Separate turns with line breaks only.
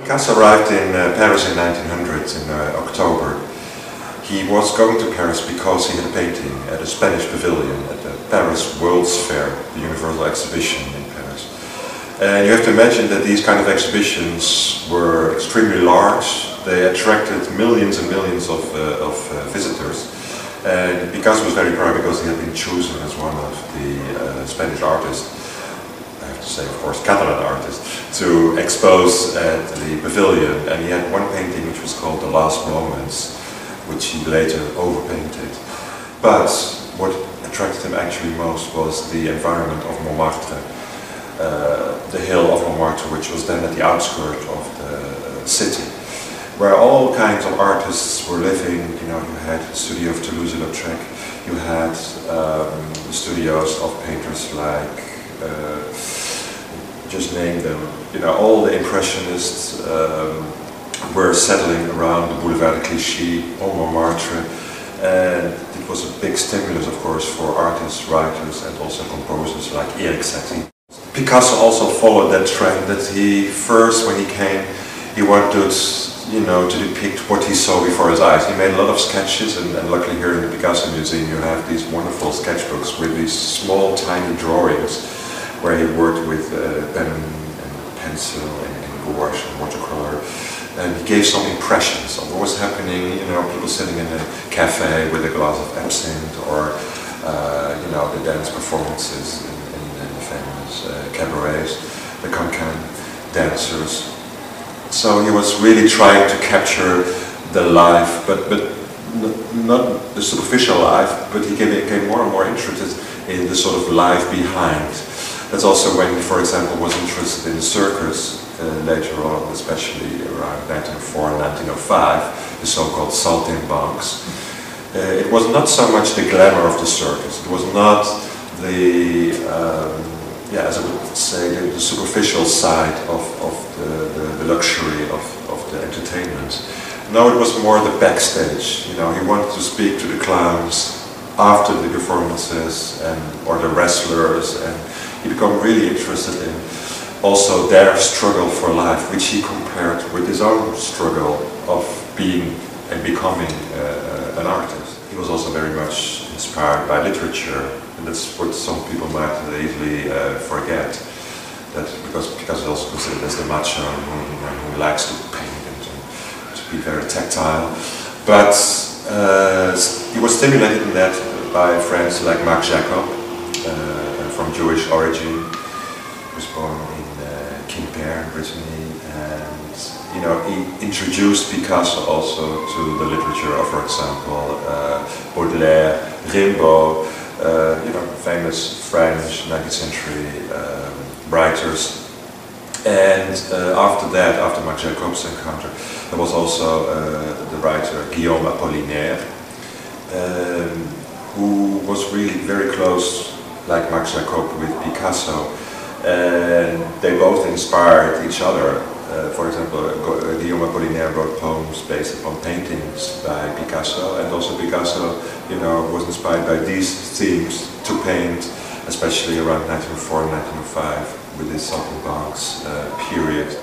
Picasso arrived in Paris in 1900, in October. He was going to Paris because he had a painting at a Spanish pavilion at the Paris World's Fair, the Universal Exhibition in Paris. And you have to imagine that these kind of exhibitions were extremely large. They attracted millions and millions of visitors. And Picasso was very proud because he had been chosen as one of the Spanish artists, I have to say of course Catalan artists, to expose at the pavilion. And he had one painting which was called The Last Moments, which he later overpainted. But what attracted him actually most was the environment of Montmartre, the hill of Montmartre, which was then at the outskirts of the city, where all kinds of artists were living. You know, you had the studio of Toulouse-Lautrec, you had the studios of painters like, just name them, you know, all the Impressionists were settling around the Boulevard de Clichy, on Montmartre, and it was a big stimulus, of course, for artists, writers, and also composers like Erik Satie. Picasso also followed that trend that he first, when he came, he wanted, you know, to depict what he saw before his eyes. He made a lot of sketches, and luckily here in the Picasso Museum you have these wonderful sketchbooks with these small, tiny drawings where he worked with pen and pencil and gouache and watercolor. And he gave some impressions of what was happening, you know, people sitting in a cafe with a glass of absinthe, or, you know, the dance performances in the famous cabarets, the cancan dancers. So he was really trying to capture the life, but not the superficial life, but he became more and more interested in the sort of life behind. That's also when he, for example, was interested in the circus, later on, especially around 1904 and 1905, the so-called saltimbanques. It was not so much the glamour of the circus, it was not the, yeah, as I would say, the superficial side of the luxury of the entertainment. No, it was more the backstage. You know, he wanted to speak to the clowns after the performances, or the wrestlers, and he became really interested in also their struggle for life, which he compared with his own struggle of being and becoming an artist. He was also very much inspired by literature, and that's what some people might easily forget. That because Picasso is also considered as the macho who likes to paint and to be very tactile, but he was stimulated in that by friends like Marc Jacob, from Jewish origin. He was born in Quimper, Brittany, and you know, he introduced Picasso also to the literature of, for example, Baudelaire, Rimbaud, you know, famous French 19th century writers. And after that, after Marc Jacob's encounter, there was also the writer Guillaume Apollinaire, who was really very close, like Marc Jacob, with Picasso, and they both inspired each other. For example, Guillaume Apollinaire wrote poems based upon paintings by Picasso, and also Picasso, you know, was inspired by these themes to paint, especially around 1904 and 1905 with this saltimbanques period.